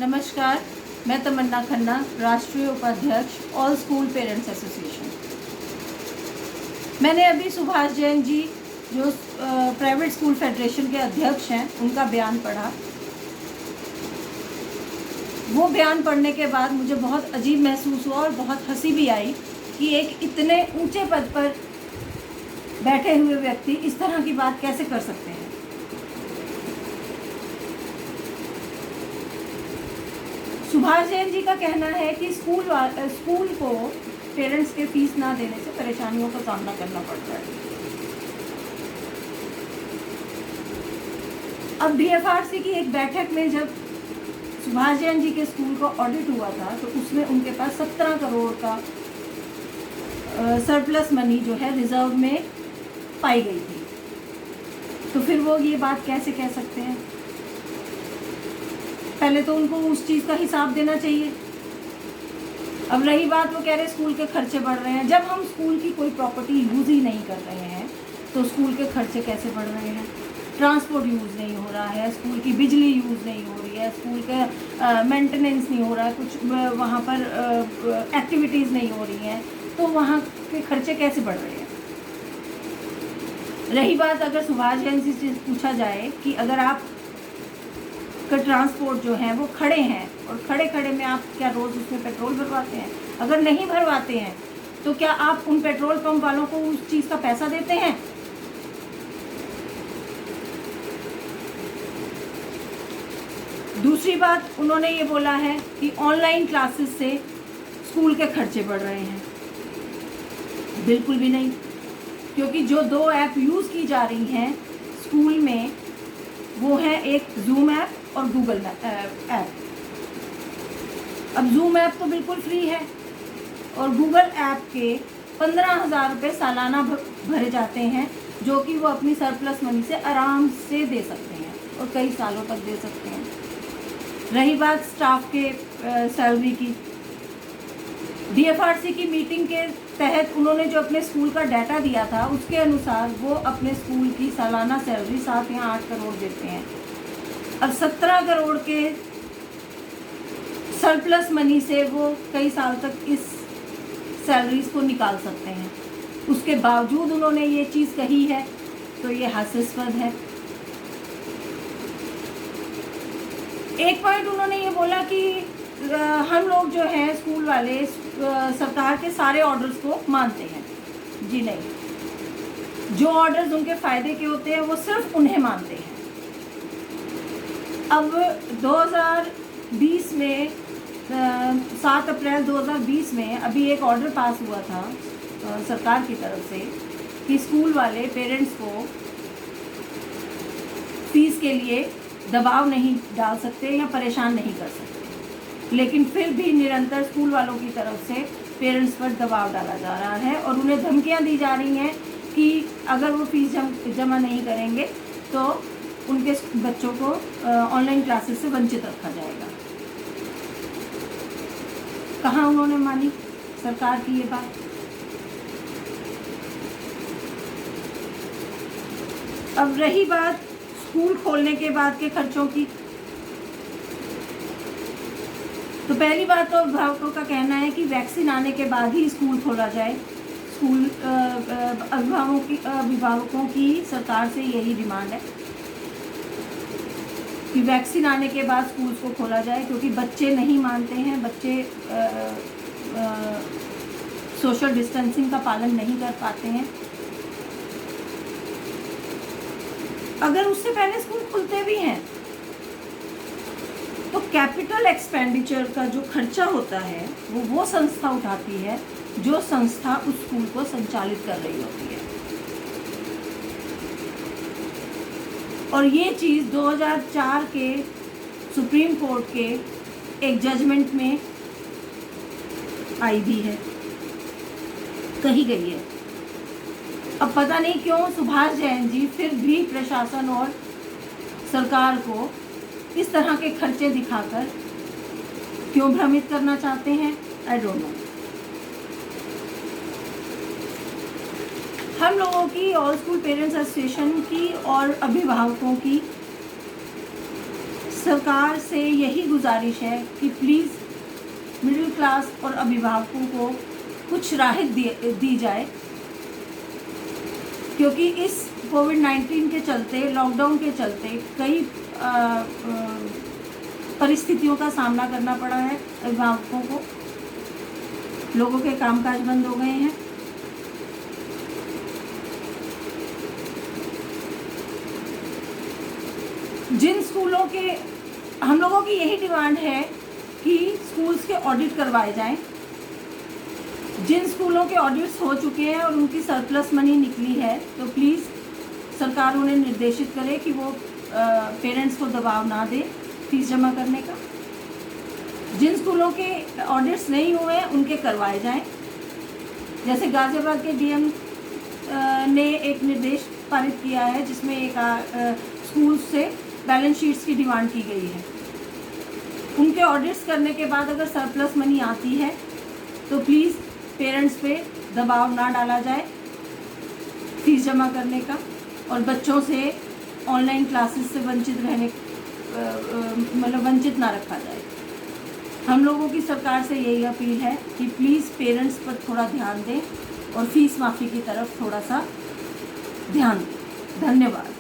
नमस्कार, मैं तमन्ना खन्ना, राष्ट्रीय उपाध्यक्ष ऑल स्कूल पेरेंट्स एसोसिएशन। मैंने अभी सुभाष जैन जी जो प्राइवेट स्कूल फेडरेशन के अध्यक्ष हैं उनका बयान पढ़ा। वो बयान पढ़ने के बाद मुझे बहुत अजीब महसूस हुआ और बहुत हंसी भी आई कि एक इतने ऊंचे पद पर बैठे हुए व्यक्ति इस तरह की बात कैसे कर सकते हैं। सुभाष जैन जी का कहना है कि स्कूल को पेरेंट्स के फीस ना देने से परेशानियों का सामना करना पड़ता है। अब DFRC की एक बैठक में जब सुभाष जैन जी के स्कूल का ऑडिट हुआ था तो उसमें उनके पास 17 करोड़ का सरप्लस मनी जो है रिजर्व में पाई गई थी। तो फिर वो ये बात कैसे कह सकते हैं? पहले तो उनको उस चीज़ का हिसाब देना चाहिए। अब रही बात, वो कह रहे स्कूल के खर्चे बढ़ रहे हैं। जब हम स्कूल की कोई प्रॉपर्टी यूज़ ही नहीं कर रहे हैं तो स्कूल के खर्चे कैसे बढ़ रहे हैं? ट्रांसपोर्ट यूज़ नहीं हो रहा है, स्कूल की बिजली यूज़ नहीं हो रही है, स्कूल का मेंटेनेंस नहीं हो रहा है, कुछ वहाँ पर एक्टिविटीज़ नहीं हो रही हैं, तो वहाँ के खर्चे कैसे बढ़ रहे हैं? रही बात, अगर सुभाष जैन से पूछा जाए कि अगर आप का ट्रांसपोर्ट जो है वो खड़े हैं और खड़े खड़े में आप क्या रोज़ उसमें पेट्रोल भरवाते हैं? अगर नहीं भरवाते हैं तो क्या आप उन पेट्रोल पंप वालों को उस चीज़ का पैसा देते हैं? दूसरी बात, उन्होंने ये बोला है कि ऑनलाइन क्लासेस से स्कूल के खर्चे बढ़ रहे हैं। बिल्कुल भी नहीं, क्योंकि जो 2 ऐप यूज़ की जा रही हैं स्कूल में वो है एक जूम ऐप और गूगल ऐप। अब जूम ऐप तो बिल्कुल फ्री है और गूगल ऐप के 15,000 रुपये सालाना भरे जाते हैं, जो कि वो अपनी सरप्लस मनी से आराम से दे सकते हैं और कई सालों तक दे सकते हैं। रही बात स्टाफ के सैलरी की, DFRC की मीटिंग के तहत उन्होंने जो अपने स्कूल का डाटा दिया था उसके अनुसार वो अपने स्कूल की सालाना सैलरी 7 या 8 करोड़ देते हैं। अब 17 करोड़ के सरप्लस मनी से वो कई साल तक इस सैलरीज को निकाल सकते हैं। उसके बावजूद उन्होंने ये चीज़ कही है तो ये हास्यास्पद है। एक पॉइंट उन्होंने ये बोला कि हम लोग जो हैं स्कूल वाले सरकार के सारे ऑर्डर्स को मानते हैं। जी नहीं, जो ऑर्डर्स उनके फ़ायदे के होते हैं वो सिर्फ उन्हें मानते हैं। अब 2020 में 7 अप्रैल 2020 में अभी एक ऑर्डर पास हुआ था सरकार की तरफ से कि स्कूल वाले पेरेंट्स को फीस के लिए दबाव नहीं डाल सकते या परेशान नहीं कर सकते, लेकिन फिर भी निरंतर स्कूल वालों की तरफ से पेरेंट्स पर दबाव डाला जा रहा है और उन्हें धमकियां दी जा रही हैं कि अगर वो फीस जमा नहीं करेंगे तो उनके बच्चों को ऑनलाइन क्लासेस से वंचित रखा जाएगा। कहाँ उन्होंने मानी सरकार की ये बात? अब रही बात स्कूल खोलने के बाद के खर्चों की, तो पहली बात तो अभिभावकों का कहना है कि वैक्सीन आने के बाद ही स्कूल खोला जाए। स्कूल अभिभावकों की सरकार से यही डिमांड है कि वैक्सीन आने के बाद स्कूल्स को खोला जाए, क्योंकि बच्चे नहीं मानते हैं, बच्चे सोशल डिस्टेंसिंग का पालन नहीं कर पाते हैं। अगर उससे पहले स्कूल खुलते भी हैं तो कैपिटल एक्सपेंडिचर का जो खर्चा होता है वो संस्था उठाती है जो संस्था उस स्कूल को संचालित कर रही होती है। और ये चीज़ 2004 के सुप्रीम कोर्ट के एक जजमेंट में आई भी है, कही गई है। अब पता नहीं क्यों सुभाष जैन जी फिर भी प्रशासन और सरकार को इस तरह के खर्चे दिखाकर क्यों भ्रमित करना चाहते हैं, आई डोंट नो। हम लोगों की ऑल स्कूल पेरेंट्स एसोसिएशन की और अभिभावकों की सरकार से यही गुजारिश है कि प्लीज़ मिडिल क्लास और अभिभावकों को कुछ राहत दी जाए, क्योंकि इस कोविड-19 के चलते, लॉकडाउन के चलते कई परिस्थितियों का सामना करना पड़ा है अभिभावकों को। लोगों के कामकाज बंद हो गए हैं। जिन स्कूलों के, हम लोगों की यही डिमांड है कि स्कूल्स के ऑडिट करवाए जाएं। जिन स्कूलों के ऑडिट्स हो चुके हैं और उनकी सरप्लस मनी निकली है, तो प्लीज़ सरकार उन्हें निर्देशित करे कि वो पेरेंट्स को दबाव ना दे फीस जमा करने का। जिन स्कूलों के ऑडिट्स नहीं हुए हैं उनके करवाए जाएं। जैसे गाज़ियाबाद के डीएम ने एक निर्देश पारित किया है जिसमें एक स्कूल से बैलेंस शीट्स की डिमांड की गई है। उनके ऑडिट्स करने के बाद अगर सरप्लस मनी आती है तो प्लीज़ पेरेंट्स पे दबाव ना डाला जाए फीस जमा करने का, और बच्चों से ऑनलाइन क्लासेस से वंचित रहने मतलब वंचित ना रखा जाए। हम लोगों की सरकार से यही अपील है कि प्लीज़ पेरेंट्स पर थोड़ा ध्यान दें और फीस माफ़ी की तरफ थोड़ा सा ध्यान दें। धन्यवाद।